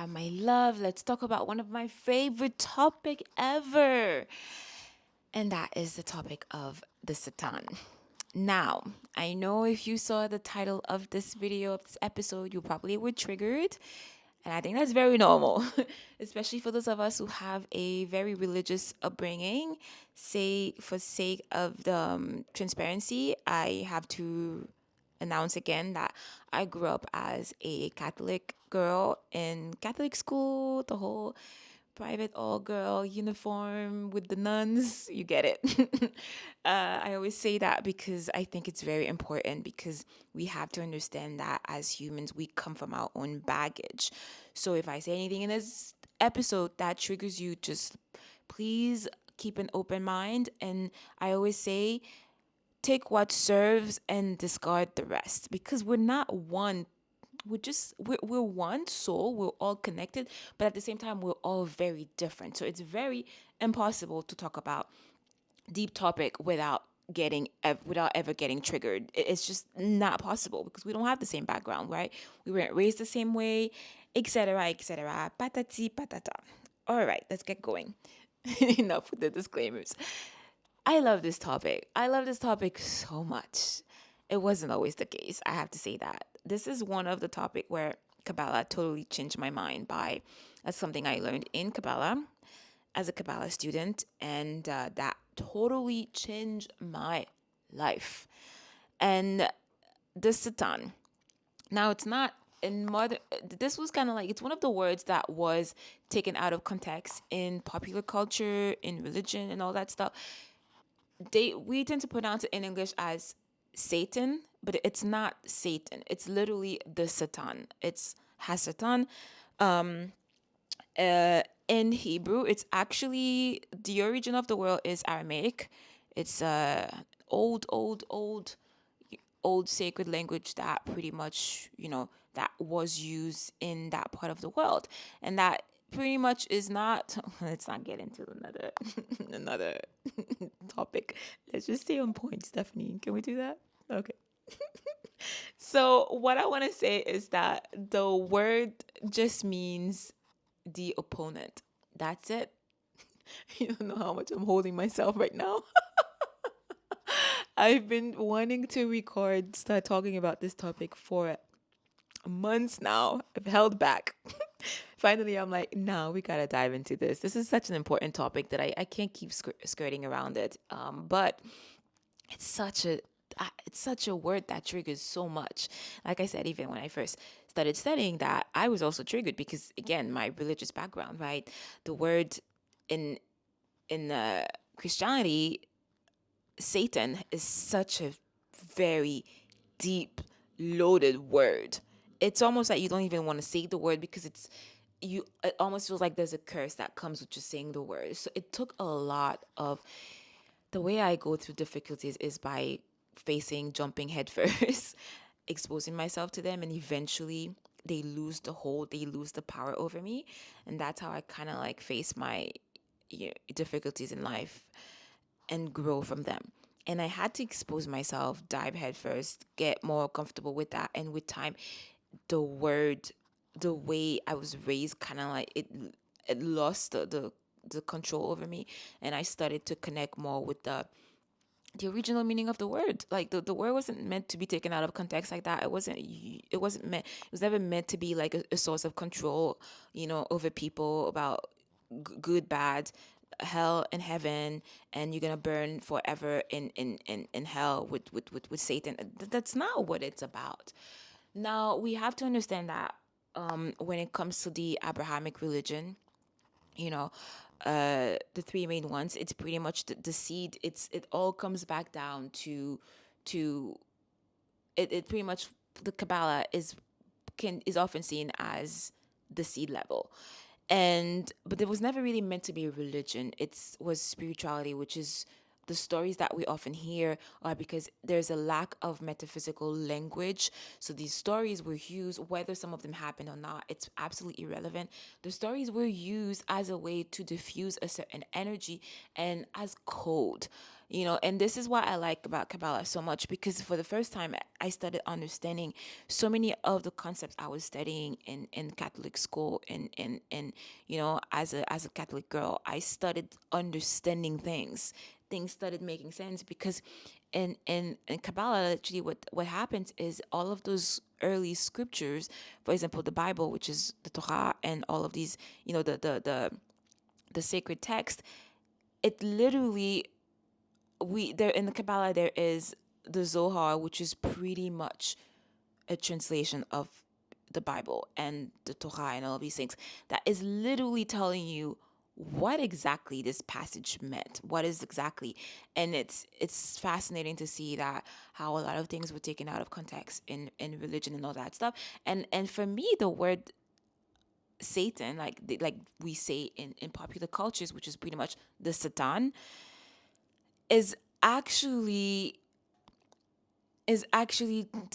my love, let's talk about one of my favorite topic ever. And that is the topic of the Satan. Now, I know if you saw the title of this video, of this episode, you probably were triggered. And I think that's very normal, especially for those of us who have a very religious upbringing. Say, for sake of the transparency, I have to announce again that I grew up as a Catholic girl in Catholic school, the whole private all girl uniform with the nuns. You get it. I always say that because I think it's very important because we have to understand that as humans, we come from our own baggage. So if I say anything in this episode that triggers you, just please keep an open mind. And I always say, take what serves and discard the rest because we're not one, we're one soul, we're all connected, but at the same time we're all very different, so it's very impossible to talk about deep topic without ever getting triggered. It's just not possible because we don't have the same background, right? We weren't raised the same way, etc., etc., patati patata. All right, let's get going. Enough with the disclaimers. I love this topic so much. It wasn't always the case. I have to say that. This is one of the topic where Kabbalah totally changed my mind by that's something I learned in Kabbalah as a Kabbalah student, and that totally changed my life. And the Satan. Now, it's not in modern. This was kind of like it's one of the words that was taken out of context in popular culture, in religion, and all that stuff. We tend to pronounce it in English as Satan, but it's not Satan. It's literally the Satan. It's Hasatan. In Hebrew, it's actually the origin of the word is Aramaic. It's old sacred language that pretty much that was used in that part of the world, and that pretty much is not. Let's not get into another another topic. Let's just stay on point, Stephanie. Can we do that? Okay. So what I want to say is that the word just means the opponent. That's it. You don't know how much I'm holding myself right now. I've been wanting to start talking about this topic for months now. I've held back. Finally, I'm like, no, we gotta dive into this. This is such an important topic that I can't keep skirting around it. But it's such a it's such a word that triggers so much. Like I said, even when I first started studying that, I was also triggered because again, my religious background, right? The word in Christianity, Satan is such a very deep, loaded word. It's almost like you don't even want to say the word because it almost feels like there's a curse that comes with just saying the word. So it took a lot of the way I go through difficulties is by jumping headfirst, exposing myself to them, and eventually they lose the hold, they lose the power over me, and that's how I kind of like face my difficulties in life and grow from them. And I had to expose myself, dive headfirst, get more comfortable with that, and with time, the word, the way I was raised, kind of like it lost the control over me, and I started to connect more with the original meaning of the word. Like the word wasn't meant to be taken out of context like that. It wasn't meant, it was never meant to be like a source of control, over people about good, bad, hell and heaven, and you're gonna burn forever in hell with Satan. That's not what it's about. Now we have to understand that when it comes to the Abrahamic religion, you know the three main ones, it's pretty much the seed. It all comes back down to it pretty much, the Kabbalah is often seen as the seed level, and but it was never really meant to be a religion. It was spirituality, which is the stories that we often hear are because there's a lack of metaphysical language. So these stories were used, whether some of them happened or not, it's absolutely irrelevant. The stories were used as a way to diffuse a certain energy and as code. And this is what I like about Kabbalah so much, because for the first time I started understanding so many of the concepts I was studying in Catholic school, and as a Catholic girl, I started understanding things started making sense, because in Kabbalah, literally what happens is all of those early scriptures, for example, the Bible, which is the Torah, and all of these, the sacred text, it literally, we there in the Kabbalah there is the Zohar, which is pretty much a translation of the Bible and the Torah and all of these things, that is literally telling you what exactly this passage meant. What is exactly, and it's fascinating to see that how a lot of things were taken out of context in religion and all that stuff. And for me, the word Satan, like we say in popular cultures, which is pretty much the Satan, is actually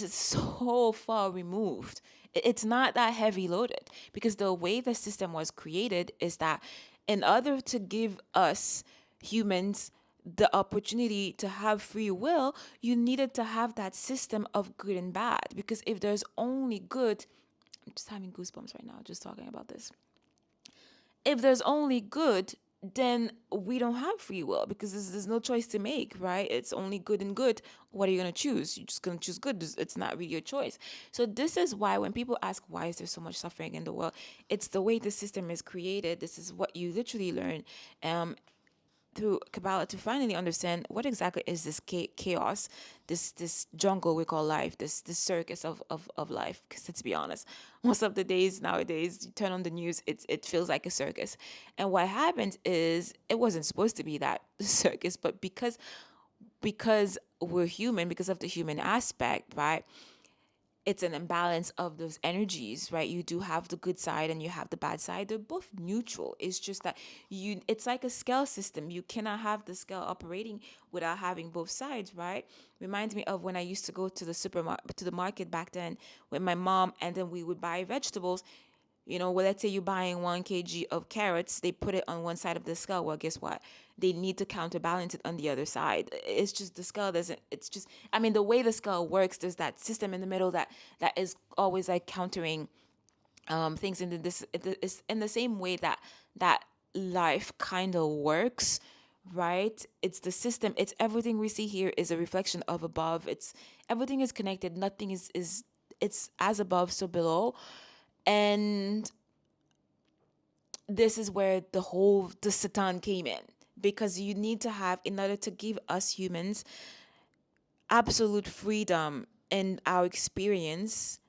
so far removed. It's not that heavy loaded, because the way the system was created is that in order to give us humans the opportunity to have free will, you needed to have that system of good and bad. Because if there's only good, I'm just having goosebumps right now just talking about this. If there's only good, then we don't have free will, because there's no choice to make, right? It's only good and good. What are you going to choose? You're just going to choose good. It's not really your choice. So this is why when people ask, why is there so much suffering in the world? It's the way the system is created. This is what you literally learn through Kabbalah, to finally understand what exactly is this chaos, this jungle we call life, this circus of life. Because let's be honest, most of the days nowadays, you turn on the news, it feels like a circus. And what happens is, it wasn't supposed to be that circus, but because we're human, because of the human aspect, right? It's an imbalance of those energies, right? You do have the good side and you have the bad side. They're both neutral. It's just that it's like a scale system. You cannot have the scale operating without having both sides, right? Reminds me of when I used to go to the supermarket, to the market back then with my mom, and then we would buy vegetables. Well, let's say you're buying 1 kg of carrots, they put it on one side of the scale. Well, guess what? They need to counterbalance it on the other side. It's just the scale doesn't, it's just, I mean, the way the scale works, there's that system in the middle that is always like countering things in it's in the same way that life kind of works, right? It's the system. It's everything we see here is a reflection of above. It's everything is connected. Nothing is it's as above, so below. And this is where the Satan came in, because you need to have, in order to give us humans absolute freedom in our experience,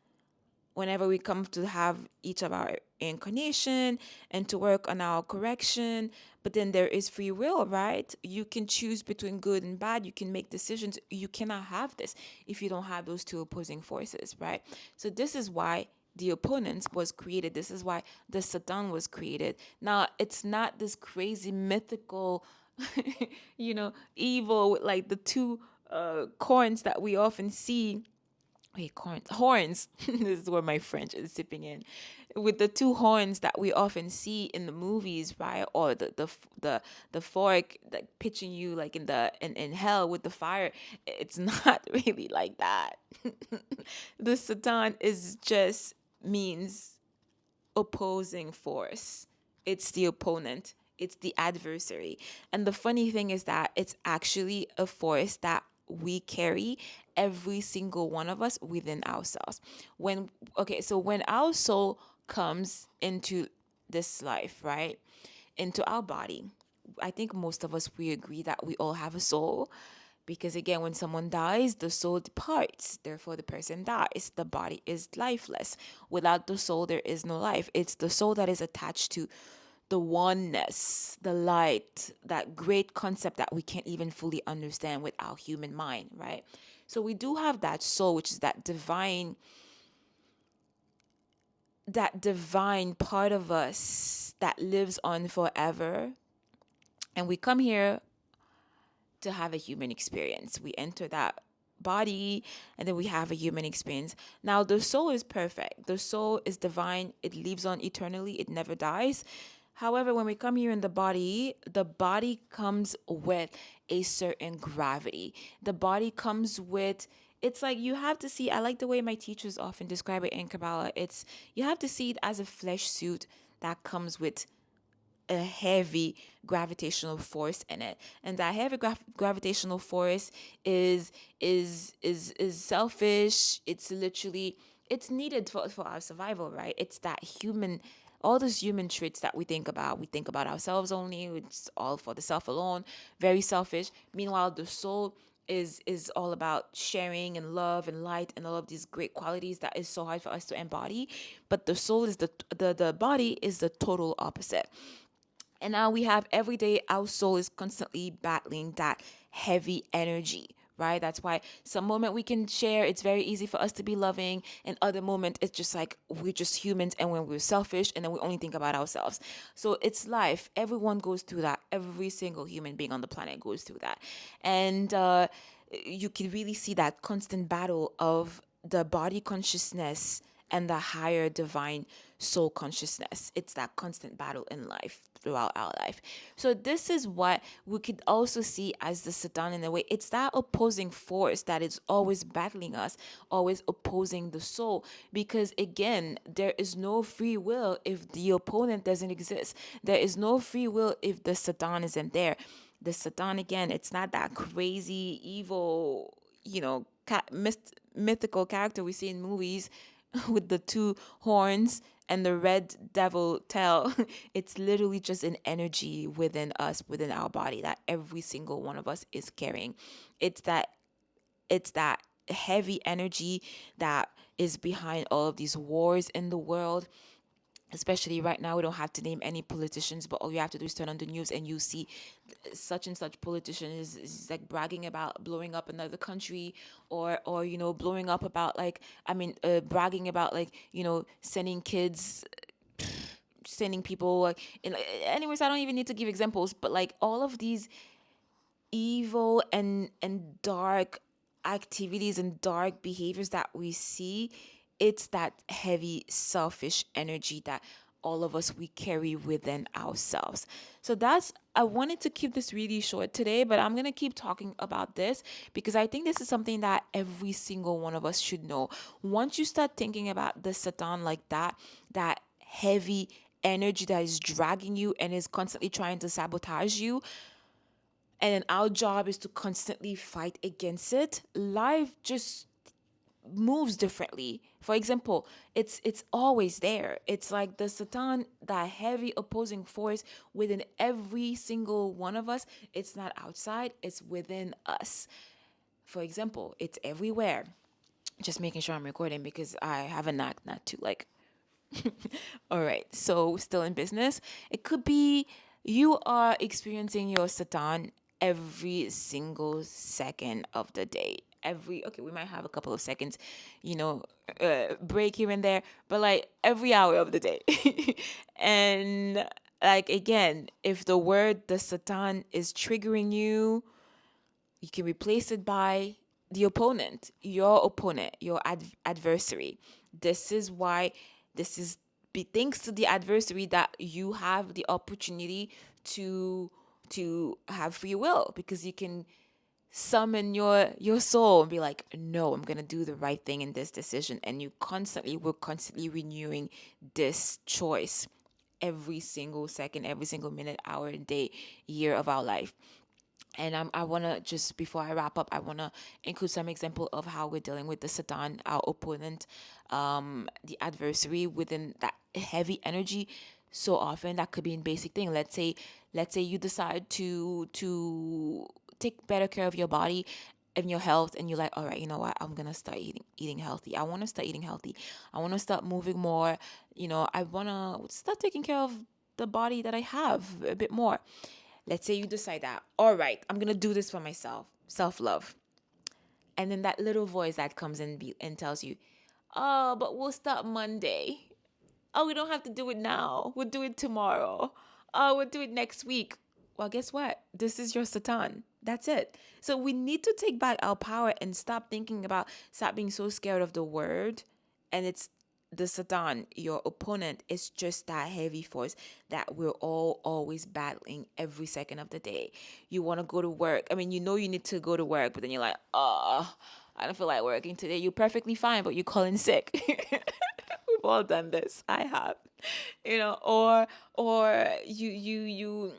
whenever we come to have each of our incarnation and to work on our correction. But then there is free will, right? You can choose between good and bad. You can make decisions. You cannot have this if you don't have those two opposing forces, right? So this is why the opponent was created. This is why the Satan was created. Now, it's not this crazy mythical, evil with like the two corns that we often see. Wait, horns. This is where my French is sipping in. With the two horns that we often see in the movies, right? Or the fork like pitching you like in hell with the fire. It's not really like that. The Satan is just means opposing force. It's the opponent, it's the adversary. And the funny thing is that it's actually a force that we carry, every single one of us, within ourselves. When our soul comes into this life, right? Into our body, I think most of us, we agree that we all have a soul, because again, when someone dies, the soul departs. Therefore, the person dies. The body is lifeless. Without the soul, there is no life. It's the soul that is attached to the oneness, the light, that great concept that we can't even fully understand with our human mind, right? So we do have that soul, which is that divine part of us that lives on forever. And we come here to have a human experience. We enter that body and then we have a human experience. Now, the soul is perfect. The soul is divine. It lives on eternally. It never dies. However, when we come here in the body comes with a certain gravity. The body comes with, it's like you have to see, I like the way my teachers often describe it in Kabbalah. It's, you have to see it as a flesh suit that comes with a heavy gravitational force in it, and that heavy gravitational force is selfish. It's literally, it's needed for our survival, right? It's that human, all those human traits that we think about. We think about ourselves only. It's all for the self alone, very selfish. Meanwhile, the soul is all about sharing and love and light and all of these great qualities that is so hard for us to embody. But the soul is the body is the total opposite. And now we have every day, our soul is constantly battling that heavy energy, right? That's why some moment we can share, it's very easy for us to be loving. And other moment, it's just like we're just humans and when we're selfish and then we only think about ourselves. So it's life. Everyone goes through that. Every single human being on the planet goes through that. And you can really see that constant battle of the body consciousness and the higher divine soul consciousness. It's that constant battle in life, throughout our life. So this is what we could also see as the Satan in a way. It's that opposing force that is always battling us, always opposing the soul. Because again, there is no free will if the opponent doesn't exist. There is no free will if the Satan isn't there. The Satan, again, it's not that crazy, evil, mythical character we see in movies with the two horns and the red devil tail. It's literally just an energy within us, within our body, that every single one of us is carrying. It's that it's that heavy energy that is behind all of these wars in the world. Especially right now, we don't have to name any politicians, but all you have to do is turn on the news and you see such and such politician is like bragging about blowing up another country, or blowing up about, like, bragging about, like, sending kids, sending people, like, anyways, I don't even need to give examples, but like all of these evil and dark activities and dark behaviors that we see, it's that heavy selfish energy that all of us, we carry within ourselves. So that's, I wanted to keep this really short today, but I'm going to keep talking about this because I think this is something that every single one of us should know. Once you start thinking about the Satan like that heavy energy that is dragging you and is constantly trying to sabotage you, and then our job is to constantly fight against it, life just moves differently. For example, it's always there. It's like the Satan, that heavy opposing force within every single one of us. It's not outside, it's within us. For example, it's everywhere. Just making sure I'm recording because I have a knack not to, like. All right, so still in business. It could be you are experiencing your Satan every single second of the day. Okay, we might have a couple of seconds, break here and there, but like every hour of the day. And like, again, if the word the Satan is triggering you, you can replace it by the opponent, your adversary. This is why, this is thanks to the adversary that you have the opportunity to have free will, because you can summon your soul and be like, no, I'm gonna do the right thing in this decision. And we're constantly renewing this choice every single second, every single minute, hour, day, year of our life. And I want to, just before I wrap up, I want to include some example of how we're dealing with the Satan, our opponent, the adversary within that heavy energy. So often that could be in basic thing. Let's say you decide to take better care of your body and your health, and you're like, all right, you know what, I'm gonna start eating healthy. I want to start eating healthy. I want to start moving more. I want to start taking care of the body that I have a bit more. Let's say you decide that, all right, I'm going to do this for myself, self-love. And then that little voice that comes in and tells you, oh, but we'll start Monday. Oh, we don't have to do it now. We'll do it tomorrow. Oh, we'll do it next week. Well, guess what? This is your Satan. That's it. So we need to take back our power and stop being so scared of the word. And it's the Satan, your opponent, is just that heavy force that we're all always battling every second of the day. You want to go to work. I mean, you know you need to go to work, but then you're like, oh, I don't feel like working today. You're perfectly fine, but you call in sick. We've all done this. I have, or you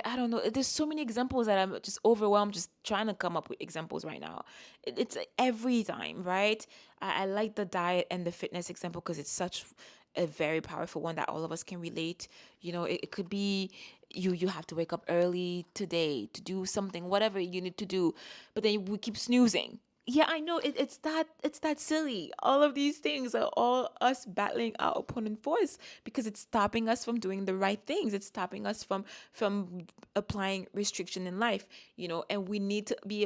I don't know. There's so many examples that I'm just overwhelmed just trying to come up with examples right now. It's every time, right? I like the diet and the fitness example because it's such a very powerful one that all of us can relate. It could be you have to wake up early today to do something, whatever you need to do, but then we keep snoozing. Yeah, I know it's that silly. All of these things are all us battling our opponent force because it's stopping us from doing the right things. It's stopping us from applying restriction in life, and we need to be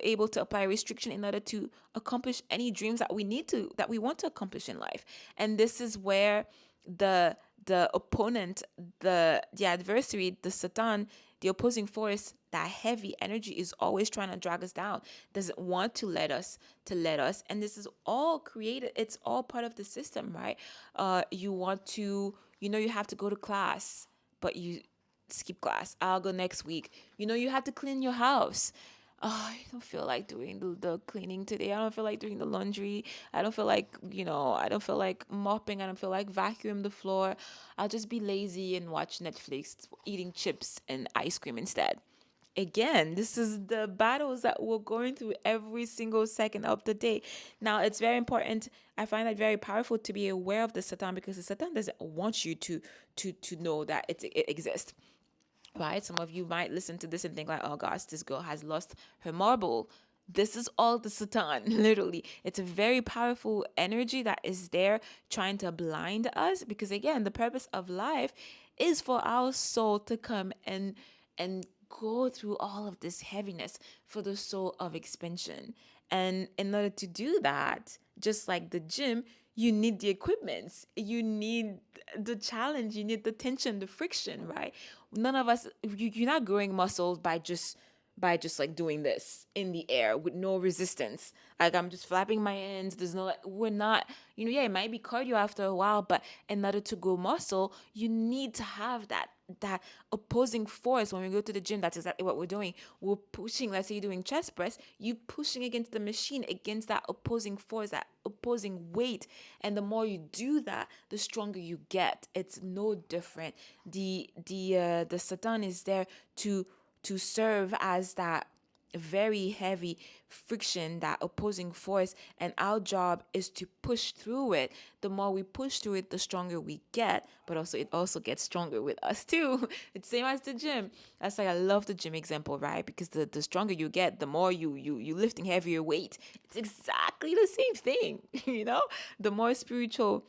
able to apply restriction in order to accomplish any dreams that we want to accomplish in life. And this is where the opponent, the adversary, the Satan, the opposing force, that heavy energy is always trying to drag us down, doesn't want to let us. And this is all created, it's all part of the system, right? You want to, you have to go to class, but you skip class. I'll go next week. You have to clean your house. Oh, I don't feel like doing the cleaning today. I don't feel like doing the laundry. I don't feel like mopping. I don't feel like vacuum the floor. I'll just be lazy and watch Netflix, eating chips and ice cream instead. Again, this is the battles that we're going through every single second of the day. Now, it's very important. I find that very powerful to be aware of the Satan, because the Satan doesn't want you to know that it exists, right? Some of you might listen to this and think like, oh gosh, this girl has lost her marble. This is all the Satan, literally. It's a very powerful energy that is there trying to blind us, because again, the purpose of life is for our soul to come and go through all of this heaviness for the soul of expansion. And in order to do that, just like the gym, you need the equipments, you need the challenge, you need the tension, the friction, right? None of us, you're not growing muscles by just like doing this in the air with no resistance. Like I'm just flapping my hands. There's no, like, we're not, yeah, it might be cardio after a while, but in order to grow muscle, you need to have that opposing force. When we go to the gym, that's exactly what we're doing. We're pushing, let's say you're doing chest press, you pushing against the machine, against that opposing force, that opposing weight. And the more you do that, the stronger you get. It's no different. The Satan is there to serve as that very heavy friction, that opposing force, and our job is to push through it. The more we push through it, the stronger we get, but also it also gets stronger with us too. It's same as the gym. That's why I love the gym example, right? Because the stronger you get, the more you lifting heavier weight. It's exactly the same thing. The more spiritual,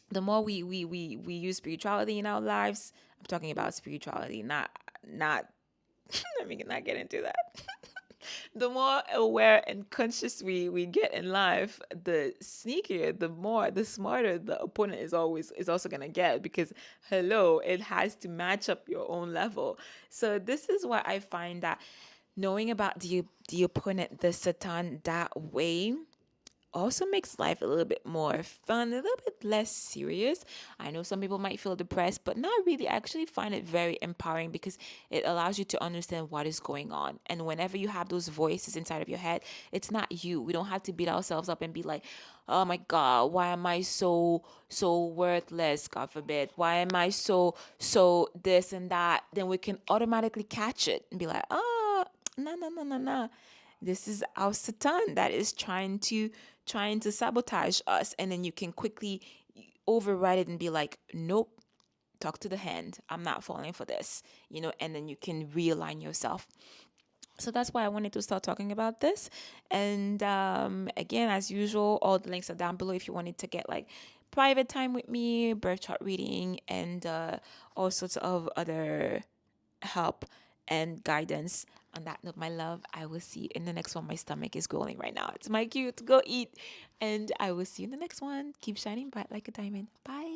the more we use spirituality in our lives. I'm talking about spirituality, not let me not get into that. The more aware and conscious we get in life, the sneakier, the smarter the opponent is also gonna get, because hello, it has to match up your own level. So this is why I find that knowing about the opponent, the Satan, that way also makes life a little bit more fun, a little bit less serious. I know some people might feel depressed, but not really. I actually find it very empowering because it allows you to understand what is going on. And whenever you have those voices inside of your head, it's not you. We don't have to beat ourselves up and be like, oh my God, why am I so worthless? God forbid. Why am I so this and that? Then we can automatically catch it and be like, oh, no, no, no, no, no. This is our Satan that is trying to sabotage us, and then you can quickly override it and be like, nope, talk to the hand. I'm not falling for this, and then you can realign yourself. So that's why I wanted to start talking about this. And again, as usual, all the links are down below if you wanted to get like private time with me, birth chart reading, and all sorts of other help and guidance. On that note, my love, I will see you in the next one. My stomach is growling right now. It's my cue to go eat. And I will see you in the next one. Keep shining bright like a diamond. Bye.